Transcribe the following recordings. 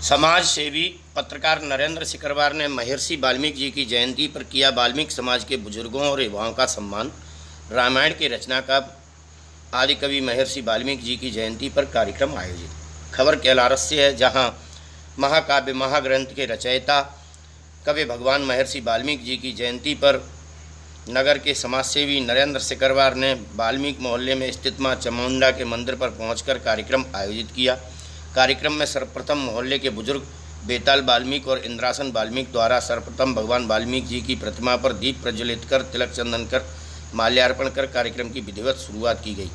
समाज सेवी पत्रकार नरेंद्र सिकरवार ने महर्षि वाल्मीकि जी की जयंती पर किया वाल्मीकि समाज के बुजुर्गों और युवाओं का सम्मान। रामायण के रचनाकार आदि कवि महर्षि वाल्मीकि जी की जयंती पर कार्यक्रम आयोजित। खबर केलारस से है, जहां महाकाव्य महाग्रंथ के रचयिता कवि भगवान महर्षि वाल्मीकि जी की जयंती पर नगर के समाजसेवी नरेंद्र सिकरवार ने वाल्मीकि मोहल्ले में स्थित मां चामुंडा के मंदिर पर पहुंचकर कार्यक्रम आयोजित किया। कार्यक्रम में सर्वप्रथम मोहल्ले के बुजुर्ग बेताल वाल्मीकि और इंद्रासन वाल्मीकि द्वारा सर्वप्रथम भगवान वाल्मीकि जी की प्रतिमा पर दीप प्रज्वलित कर तिलक चंदन कर माल्यार्पण कर कार्यक्रम की विधिवत शुरुआत की गई।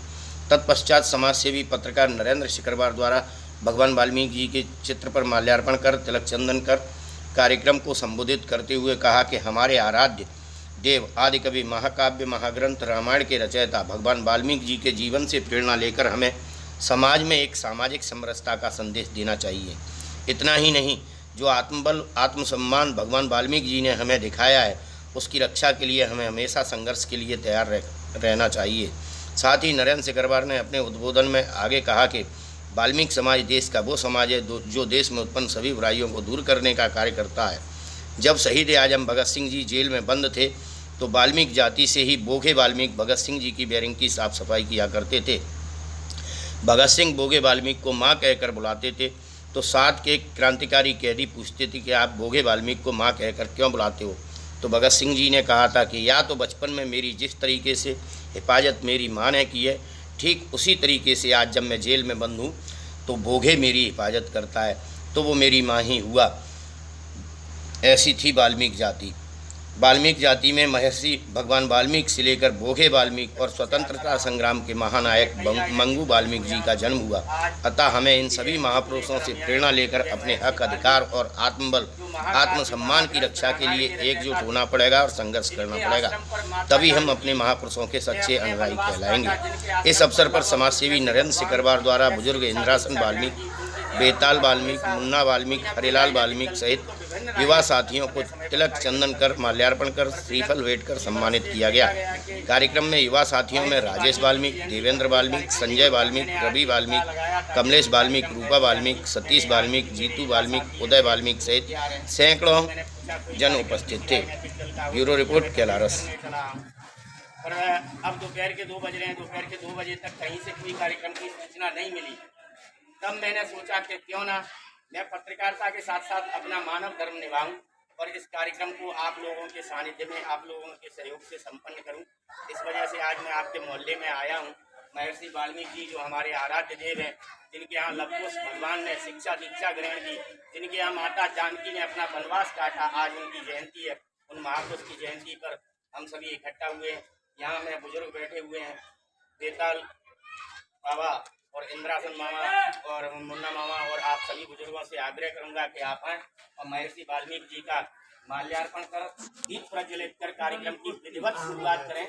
तत्पश्चात समाजसेवी पत्रकार नरेंद्र सिकरवार द्वारा भगवान वाल्मीकि जी के चित्र पर माल्यार्पण कर तिलक चंदन कर कार्यक्रम को संबोधित करते हुए कहा कि हमारे आराध्य देव आदि कवि महाकाव्य महाग्रंथ रामायण के रचयिता भगवान वाल्मीकि जी के जीवन से प्रेरणा लेकर हमें समाज में एक सामाजिक समरसता का संदेश देना चाहिए। इतना ही नहीं, जो आत्मबल आत्मसम्मान भगवान वाल्मीकि जी ने हमें दिखाया है, उसकी रक्षा के लिए हमें हमेशा संघर्ष के लिए तैयार रहना चाहिए। साथ ही नरेंद्र सिकरवार ने अपने उद्बोधन में आगे कहा कि वाल्मीकि समाज देश का वो समाज है जो देश में उत्पन्न सभी बुराइयों को दूर करने का कार्य करता है। जब शहीद आजम भगत सिंह जी जेल में बंद थे तो वाल्मीकि जाति से ही बोघे वाल्मीकि भगत सिंह जी की बैरिंग की साफ सफाई किया करते थे। भगत सिंह बोघे वाल्मीकि को माँ कहकर बुलाते थे तो साथ के क्रांतिकारी कैदी पूछते थे कि आप बोघे वाल्मीकि को माँ कहकर क्यों बुलाते हो। तो भगत सिंह जी ने कहा था कि या तो बचपन में मेरी जिस तरीके से हिफाजत मेरी माँ ने की है, ठीक उसी तरीके से आज जब मैं जेल में बंद हूँ तो बोघे मेरी हिफाजत करता है, तो वो मेरी माँ ही हुआ। ऐसी थी वाल्मीकि जाति। वाल्मीकि जाति में महर्षि भगवान वाल्मीकि से लेकर बोघे वाल्मीकि और स्वतंत्रता संग्राम के महानायक मंगू वाल्मीकि जी का जन्म हुआ। अतः हमें इन सभी महापुरुषों से प्रेरणा लेकर अपने हक अधिकार और आत्मबल आत्मसम्मान की रक्षा के लिए एकजुट होना पड़ेगा और संघर्ष करना पड़ेगा, तभी हम अपने महापुरुषों के सच्चे अनुयायी कहलाएंगे। इस अवसर पर समाजसेवी नरेंद्र सिकरवार द्वारा बुजुर्ग इंद्रासन वाल्मीकि, बेताल वाल्मीकि, मुन्ना वाल्मीकि, हरिलाल वाल्मीकि सहित युवा साथियों को तिलक चंदन कर माल्यार्पण कर श्रीफल भेंट कर सम्मानित किया गया। कार्यक्रम में युवा साथियों में राजेश वाल्मीकि, देवेंद्र वाल्मीकि, संजय वाल्मीकि, रवि वाल्मीकि, कमलेश वाल्मीकि, रूपा वाल्मीकि, सतीश वाल्मीकि, जीतू वाल्मीकि, उदय वाल्मीकि सहित सैकड़ों जन उपस्थित थे। Bureau report Kailaras. पर अब दोपहर के 2 बज रहे हैं, दोपहर के 2 बजे तक कहीं से कोई कार्यक्रम की सूचना नहीं मिली। तब मैंने सोचा कि क्यों ना मैं पत्रकारिता के साथ साथ अपना मानव धर्म निभाऊं और इस कार्यक्रम को आप लोगों के सानिध्य में, आप लोगों के सहयोग से संपन्न करूं। इस वजह से आज मैं आपके मोहल्ले में आया हूं। महर्षि वाल्मीकि जी जो हमारे आराध्य देव हैं, जिनके यहाँ लवकुश भगवान ने शिक्षा दीक्षा ग्रहण की, जिनके यहाँ माता जानकी ने अपना वनवास काटा, आज उनकी जयंती है। उन महापुरुष की जयंती पर हम सभी इकट्ठा हुए हैं। यहाँ में बुजुर्ग बैठे हुए हैं, बेताल बाबा और इंद्रासन मामा और मुन्ना मामा, और आप सभी बुजुर्गों से आग्रह करूंगा कि आप आएँ और महर्षि वाल्मीकि जी का माल्यार्पण कर दीप प्रज्वलित कर कार्यक्रम की विधिवत शुरुआत करें।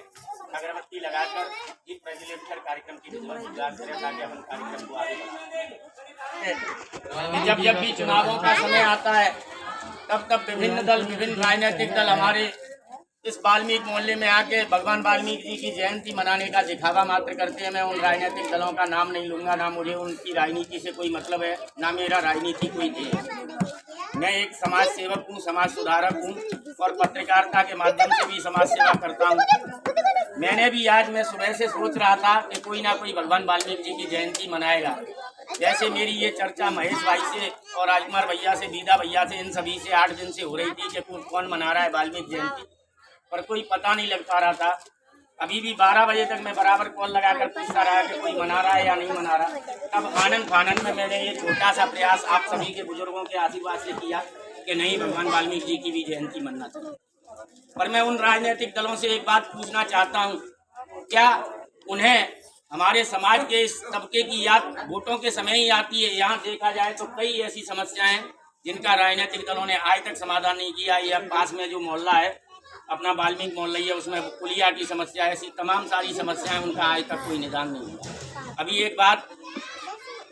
अगरबत्ती लगाकर दीप प्रज्वलित कर कार्यक्रम की विधिवत शुरुआत करें ताकि हम कार्यक्रम को आगे बढ़ाएं। जब जब भी चुनावों का समय आता है तब तब विभिन्न दल, विभिन्न राजनीतिक दल हमारे इस वाल्मीकि मोहल्ले में आके भगवान वाल्मीकि जी की जयंती मनाने का दिखावा मात्र करते हैं। मैं उन राजनीतिक दलों का नाम नहीं लूंगा, ना मुझे उनकी राजनीति से कोई मतलब है, ना मेरा राजनीति कोई है। मैं एक समाज सेवक हूँ, समाज सुधारक हूँ और पत्रकारिता के माध्यम से भी समाज सेवा करता हूँ। मैंने भी आज मैं सुबह से सोच रहा था कि कोई ना कोई भगवान वाल्मीकि जी की जयंती मनाएगा। जैसे मेरी ये चर्चा महेश भाई से और राजकुमार भैया से, बीदा भैया से, इन सभी से 8 दिन से हो रही थी कि कौन मना रहा है वाल्मीकि जयंती, पर कोई पता नहीं लग पा रहा था। अभी भी 12 बजे तक मैं बराबर कॉल लगाकर पूछता रहा कि कोई मना रहा है या नहीं मना रहा। अब आनंद फानंद में मैंने ये छोटा सा प्रयास आप सभी के बुजुर्गों के आशीर्वाद से किया कि नहीं, भगवान वाल्मीकि जी की भी जयंती मनना चाहिए। पर मैं उन राजनीतिक दलों से एक बात पूछना चाहता हूँ, क्या उन्हें हमारे समाज के इस तबके की याद वोटों के समय ही आती है? यहाँ देखा जाए तो कई ऐसी समस्याएं हैं जिनका राजनीतिक दलों ने आज तक समाधान नहीं किया। यह पास में जो मोहल्ला है अपना वाल्मीकि मोहल्ला है, उसमें पुलिया की समस्या, ऐसी तमाम सारी समस्याएं, उनका आज तक कोई निदान नहीं हुआ। अभी एक बात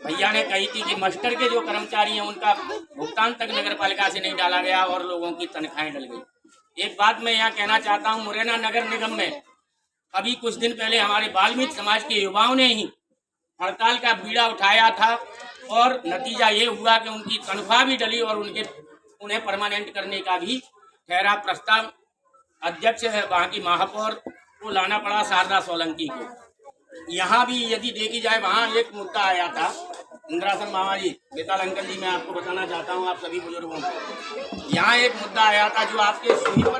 भैया ने कही थी कि मास्टर के जो कर्मचारी हैं उनका भुगतान तक नगर पालिका से नहीं डाला गया और लोगों की तनख्वाहें डल गई। एक बात मैं यहाँ कहना चाहता हूँ, मुरैना नगर निगम में अभी कुछ दिन पहले हमारे वाल्मीकि समाज के युवाओं ने ही हड़ताल का बीड़ा उठाया था और नतीजा ये हुआ कि उनकी तनख्वाह भी डली और उन्हें परमानेंट करने का भी ठहराव प्रस्ताव अध्यक्ष वहाँ की महापौर को लाना पड़ा, शारदा सोलंकी को। यहाँ भी यदि देखी जाए, वहाँ एक मुद्दा आया था, इंदिरासन मामा जी, बेताल अंकल जी, मैं आपको बताना चाहता हूँ आप सभी बुजुर्गों को, यहाँ एक मुद्दा आया था जो आपके सुनी पर